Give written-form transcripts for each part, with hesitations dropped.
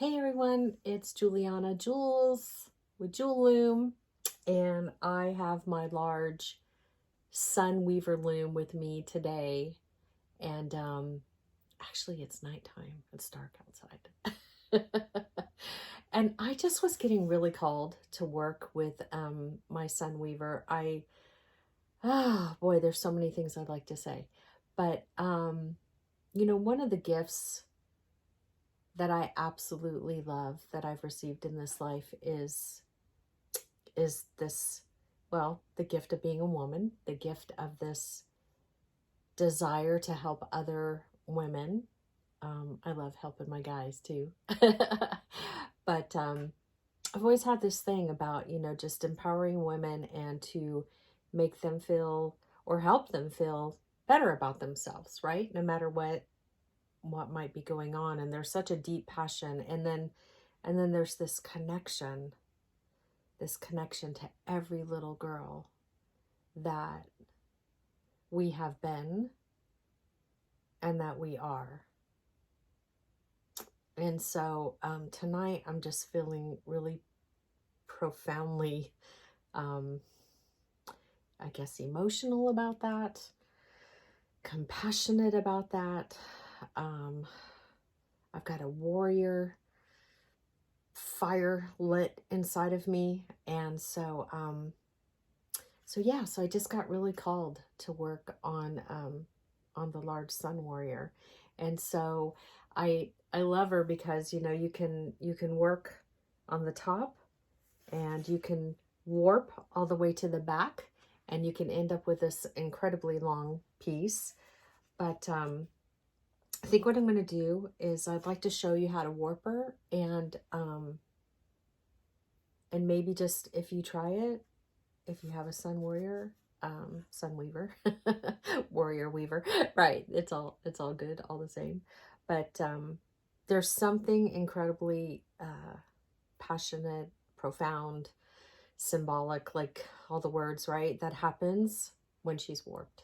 Hey everyone, it's Julianna Jewels with Jewel Loom, and I have my large sun weaver loom with me today. And actually, it's nighttime, it's dark outside. And I just was getting really called to work with my sun weaver. Boy, there's so many things I'd like to say, but one of the gifts that I absolutely love that I've received in this life is this, well, the gift of being a woman, the gift of this desire to help other women. I love helping my guys too. But I've always had this thing about, just empowering women and to make them feel or help them feel better about themselves, right? No matter what might be going on. And there's such a deep passion, and then there's this connection to every little girl that we have been and that we are. And so tonight I'm just feeling really profoundly I guess emotional about that, compassionate about that. I've got a warrior fire lit inside of me, and so I just got really called to work on the large sun warrior. And so I love her because you can work on the top, and you can warp all the way to the back, and you can end up with this incredibly long piece. But I think what I'm going to do is I'd like to show you how to warp her, and maybe just if you try it, if you have a sun warrior, sun weaver, warrior weaver, right? It's all good, all the same. But there's something incredibly passionate, profound, symbolic, like all the words, right, that happens when she's warped.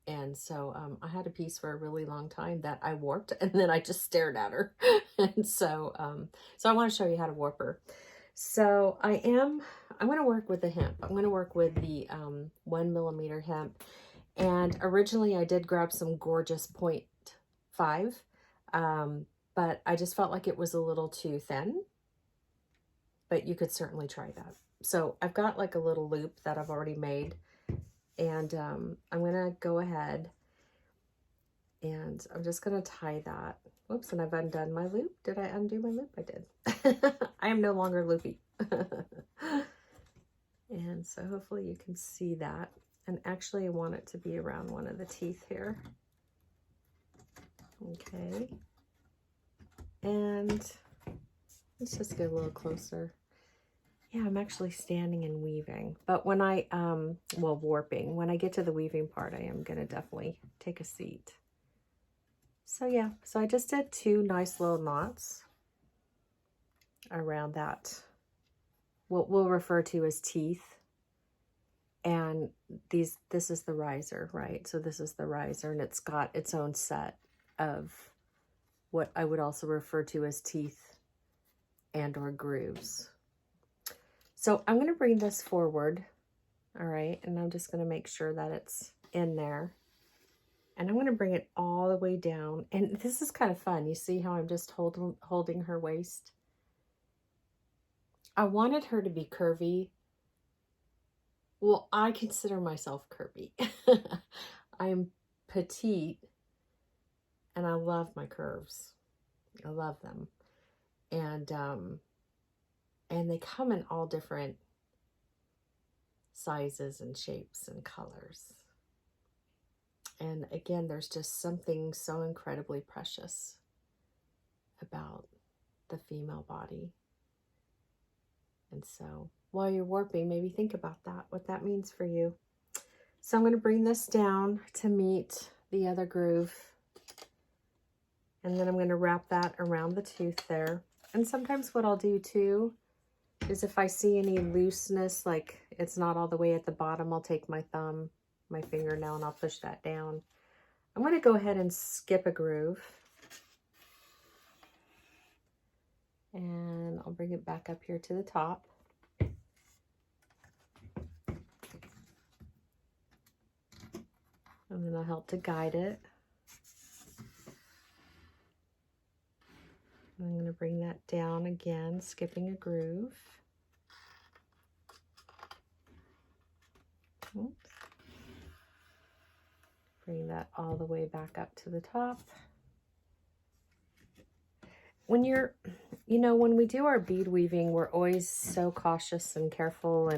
And so I had a piece for a really long time that I warped, and then I just stared at her. And so I want to show you how to warp her. So I'm going to work with the hemp. I'm going to work with the 1mm hemp. And originally I did grab some gorgeous 0.5, but I just felt like it was a little too thin. But you could certainly try that. So I've got like a little loop that I've already made. And I'm going to go ahead and I'm just going to tie that. Whoops, and I've undone my loop. Did I undo my loop? I did. I am no longer loopy. And so hopefully you can see that. And actually I want it to be around one of the teeth here. Okay. And let's just get a little closer. Yeah, I'm actually standing and weaving. But when I, warping, when I get to the weaving part, I am going to definitely take a seat. So yeah, so I just did 2 nice little knots around that, what we'll refer to as teeth. And this is the riser, right? So this is the riser, and it's got its own set of what I would also refer to as teeth and or grooves. So I'm going to bring this forward, all right, and I'm just going to make sure that it's in there. And I'm going to bring it all the way down. And this is kind of fun. You see how I'm just holding her waist? I wanted her to be curvy. Well, I consider myself curvy. I am petite, and I love my curves. I love them. And they come in all different sizes and shapes and colors. And again, there's just something so incredibly precious about the female body. And so while you're warping, maybe think about that, what that means for you. So I'm going to bring this down to meet the other groove. And then I'm going to wrap that around the tooth there. And sometimes what I'll do too is if I see any looseness, like it's not all the way at the bottom, I'll take my thumb, my fingernail, and I'll push that down. I'm going to go ahead and skip a groove. And I'll bring it back up here to the top. And then I'll help to guide it. I'm going to bring that down again, skipping a groove. Oops. Bring that all the way back up to the top. When you're, when we do our bead weaving, we're always so cautious and careful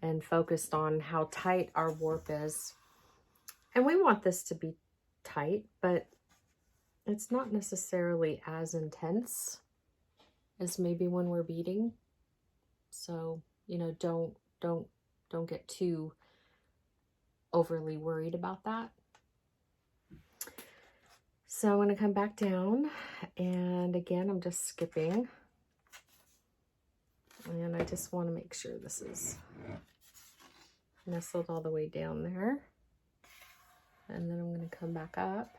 and focused on how tight our warp is. And we want this to be tight, but it's not necessarily as intense as maybe when we're beading. So, don't get too overly worried about that. So I'm going to come back down, and again, I'm just skipping. And I just want to make sure this is nestled all the way down there. And then I'm going to come back up.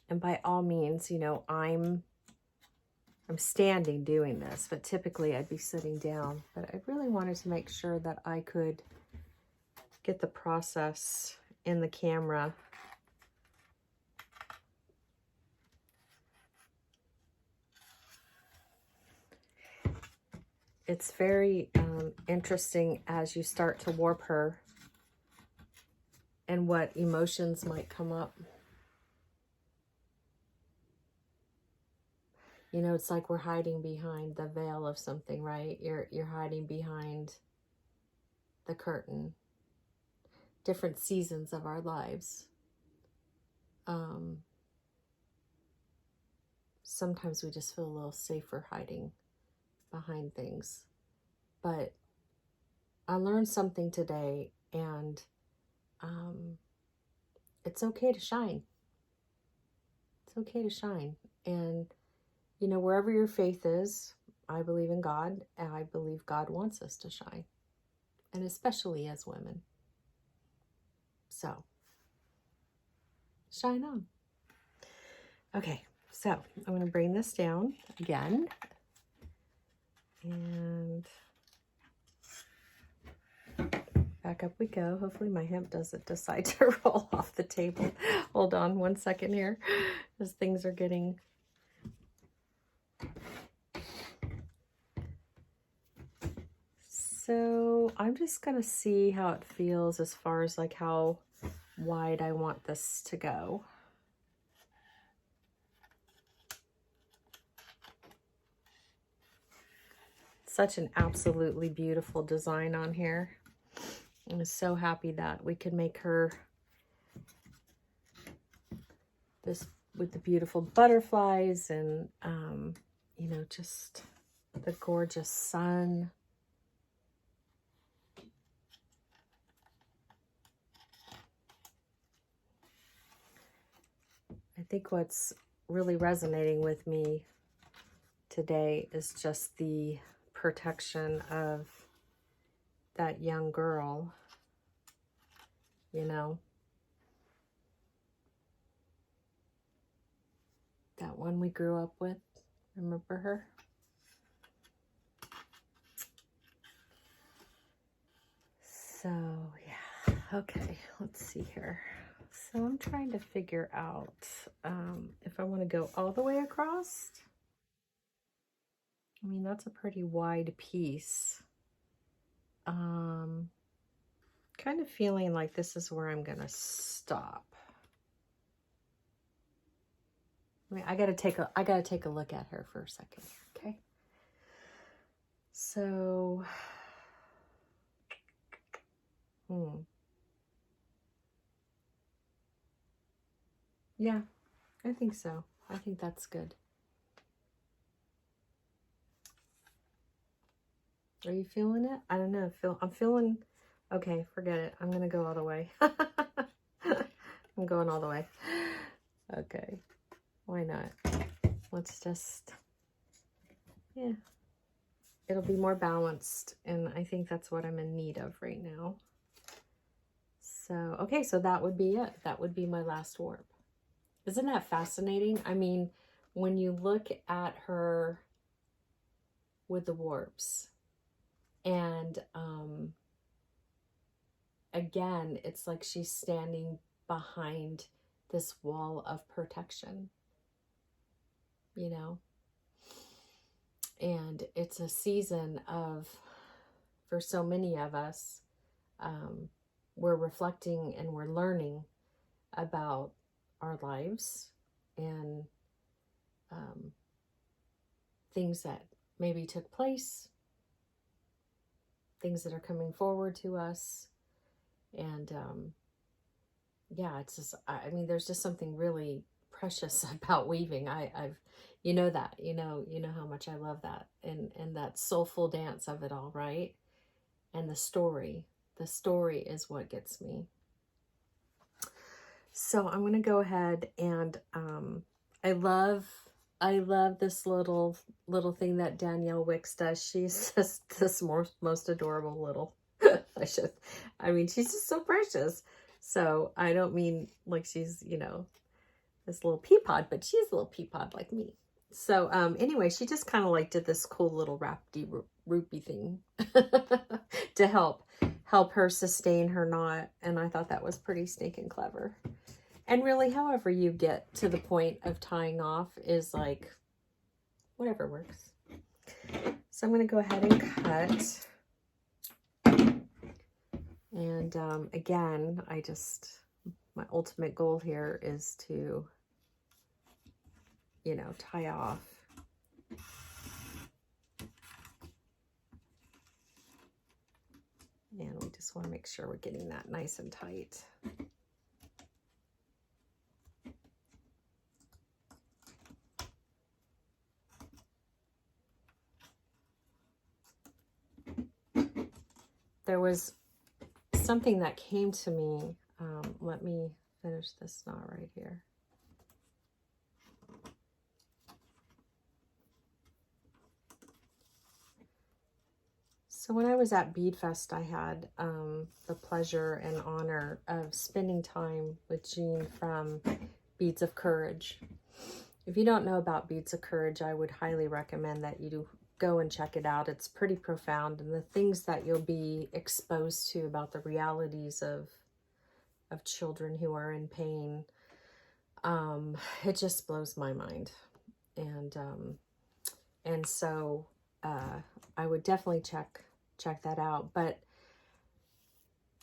And by all means, I'm standing doing this, but typically I'd be sitting down. But I really wanted to make sure that I could get the process in the camera. It's very interesting as you start to warp her and what emotions might come up. It's like we're hiding behind the veil of something, right? You're hiding behind the curtain. Different seasons of our lives. Sometimes we just feel a little safer hiding behind things. But I learned something today, and it's okay to shine. It's okay to shine. And, wherever your faith is, I believe in God, and I believe God wants us to shine. And especially as women. So, shine on. Okay, so I'm going to bring this down again. And back up we go. Hopefully my hemp doesn't decide to roll off the table. Hold on one second here, as things are getting... So I'm just going to see how it feels as far as like how wide I want this to go. Such an absolutely beautiful design on here. I'm so happy that we could make her this with the beautiful butterflies and, just the gorgeous sun. I think what's really resonating with me today is just the protection of that young girl, that one we grew up with. Remember her? So, yeah. Okay, let's see here. So I'm trying to figure out if I want to go all the way across. I mean, that's a pretty wide piece. Kind of feeling like this is where I'm going to stop. I mean, I gotta take a look at her for a second, okay? So, yeah, I think so. I think that's good. Are you feeling it? I don't know. I'm feeling. Okay, forget it. I'm gonna go all the way. I'm going all the way. Okay, why not? Let's just, yeah. It'll be more balanced, and I think that's what I'm in need of right now. So, okay, so that would be it. That would be my last warp. Isn't that fascinating? I mean, when you look at her with the warps, and again, it's like she's standing behind this wall of protection, you know? And it's a season of, for so many of us, we're reflecting and we're learning about our lives and things that maybe took place, things that are coming forward to us. And yeah, it's just, I mean, there's just something really precious about weaving. I've, you know that, you know how much I love that, and that soulful dance of it all, right? And the story is what gets me. So I'm going to go ahead and, I love this little thing that Danielle Wicks does. She's just this most adorable little, I mean, she's just so precious. So I don't mean like she's, you know, this little pea pod, but she's a little pea pod like me. So anyway, she just kind of like did this cool little rupee thing to help her sustain her knot. And I thought that was pretty stinking clever. And really, however you get to the point of tying off is like, whatever works. So I'm going to go ahead and cut. And again, my ultimate goal here is to, you know, tie off. And we just want to make sure we're getting that nice and tight. There was something that came to me. Let me finish this knot right here. So when I was at Bead Fest, I had the pleasure and honor of spending time with Jean from Beads of Courage. If you don't know about Beads of Courage, I would highly recommend that you do go and check it out. It's pretty profound, and the things that you'll be exposed to about the realities of children who are in pain, it just blows my mind. And so I would definitely check that out. But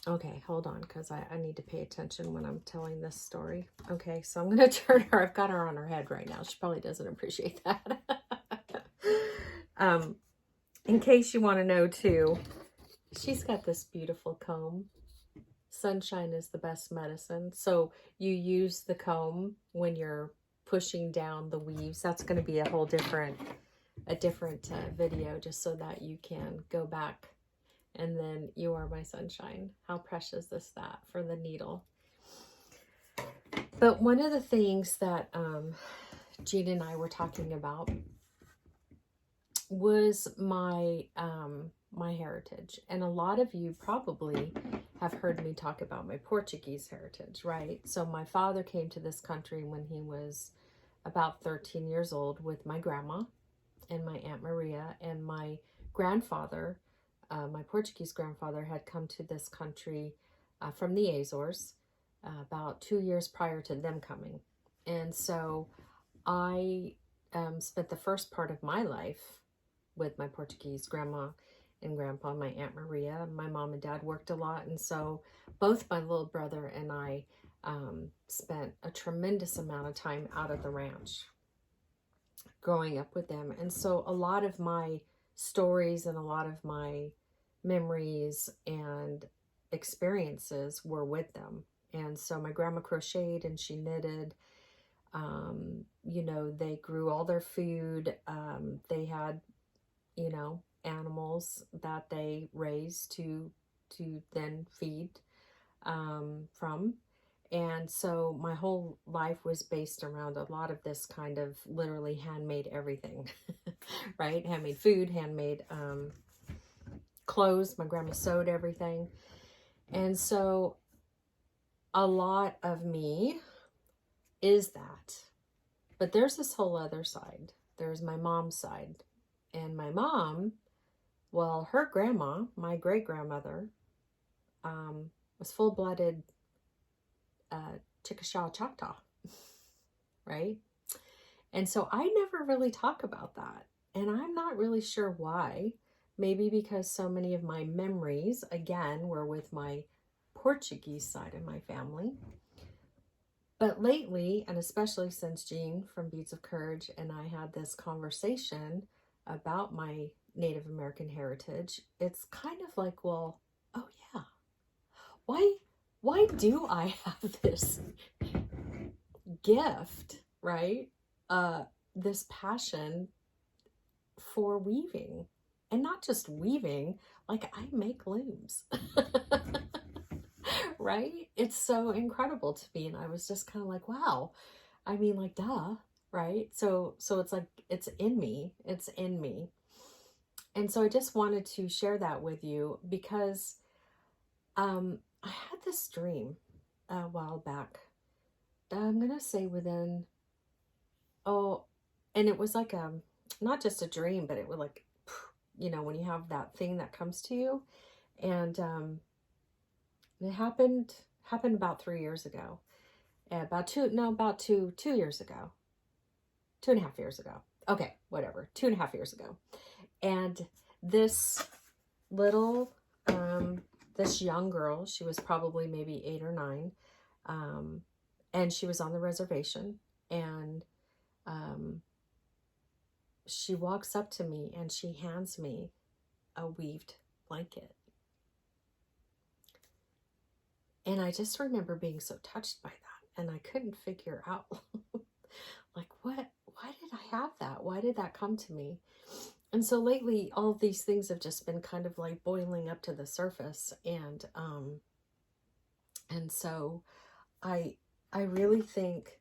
okay, hold on, because I need to pay attention when I'm telling this story. Okay, so I'm going to turn her. I've got her on her head right now. She probably doesn't appreciate that. In case you want to know too, she's got this beautiful comb. Sunshine is the best medicine. So you use the comb when you're pushing down the weaves. That's going to be a whole different video, just so that you can go back. And then you are my sunshine. How precious is that for the needle? But one of the things that Jean and I were talking about was my my heritage. And a lot of you probably have heard me talk about my Portuguese heritage, right? So my father came to this country when he was about 13 years old with my grandma and my Aunt Maria, and my grandfather, my Portuguese grandfather, had come to this country from the Azores about 2 years prior to them coming. And so I spent the first part of my life with my Portuguese grandma and grandpa, my Aunt Maria. My mom and dad worked a lot, and so both my little brother and I spent a tremendous amount of time out at the ranch growing up with them. And so a lot of my stories and a lot of my memories and experiences were with them. And so my grandma crocheted and she knitted. You know, they grew all their food. They had, you know, animals that they raised to then feed from. And so my whole life was based around a lot of this kind of literally handmade everything, right? Handmade food, handmade clothes. My grandma sewed everything. And so a lot of me is that. But there's this whole other side. There's my mom's side. And my mom, well, her grandma, my great-grandmother, was full-blooded Chickasha Choctaw, right? And so I never really talk about that. And I'm not really sure why. Maybe because so many of my memories, again, were with my Portuguese side of my family. But lately, and especially since Jean from Beads of Courage and I had this conversation about my Native American heritage, it's kind of like, well, oh yeah, why do I have this gift, right? This passion for weaving, and not just weaving, like I make looms. Right? It's so incredible to me. And I was just kind of like, wow. I mean, like, duh, right? So it's like, it's in me. It's in me. And so I just wanted to share that with you because I had this dream a while back. I'm going to say within, and it was like, not just a dream, but it was like, you know, when you have that thing that comes to you. And it happened about 3 years ago. About 2 years ago. 2.5 years ago. Okay, whatever. 2.5 years ago. And this little, this young girl, she was probably maybe 8 or 9. And she was on the reservation. And she walks up to me and she hands me a weaved blanket. And I just remember being so touched by that. And I couldn't figure out, like, why did I have that? Why did that come to me? And so lately, all of these things have just been kind of like boiling up to the surface. And so I really think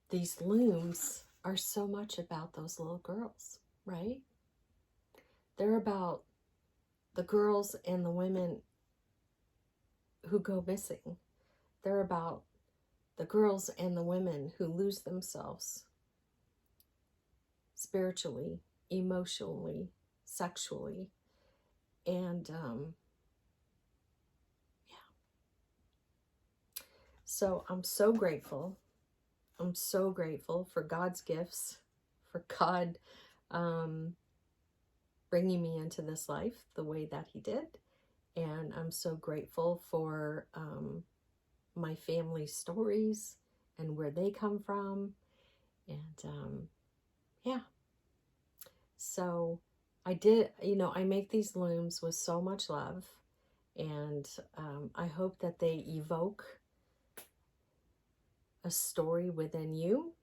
these looms are so much about those little girls, right? They're about the girls and the women who go missing. They're about the girls and the women who lose themselves spiritually, emotionally, sexually. And yeah. So I'm so grateful. I'm so grateful for God's gifts, for God bringing me into this life the way that he did. And I'm so grateful for my family stories and where they come from. And yeah. So I did, you know, I make these looms with so much love. And I hope that they evoke a story within you,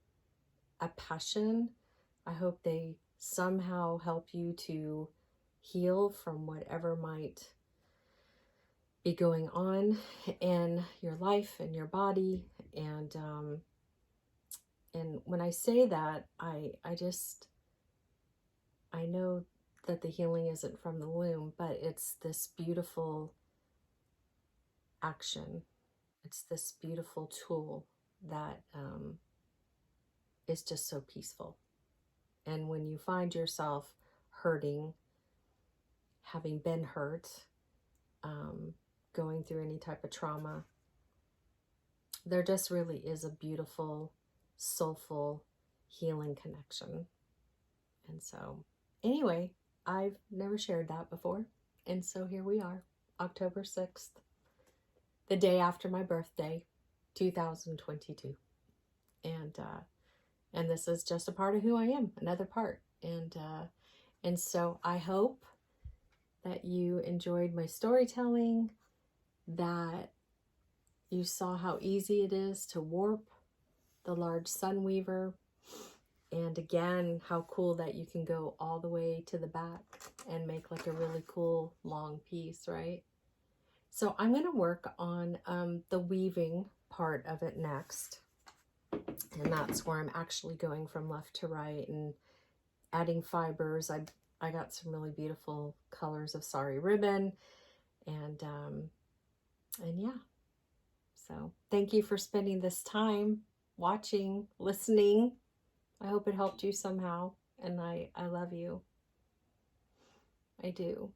a passion. I hope they somehow help you to heal from whatever might be going on in your life and your body. And when I say that, I know that the healing isn't from the loom, but it's this beautiful action. It's this beautiful tool that is just so peaceful. And when you find yourself hurting, having been hurt, going through any type of trauma, there just really is a beautiful, soulful, healing connection. And so, anyway, I've never shared that before. And so here we are, October 6th, the day after my birthday, 2022. And this is just a part of who I am, another part. And so I hope that you enjoyed my storytelling, that you saw how easy it is to warp the large sun weaver. And again, how cool that you can go all the way to the back and make like a really cool long piece, right? So I'm going to work on the weaving part of it next. And that's where I'm actually going from left to right and adding fibers. I got some really beautiful colors of sari ribbon. And yeah. So thank you for spending this time watching, listening. I hope it helped you somehow. And I love you. I do.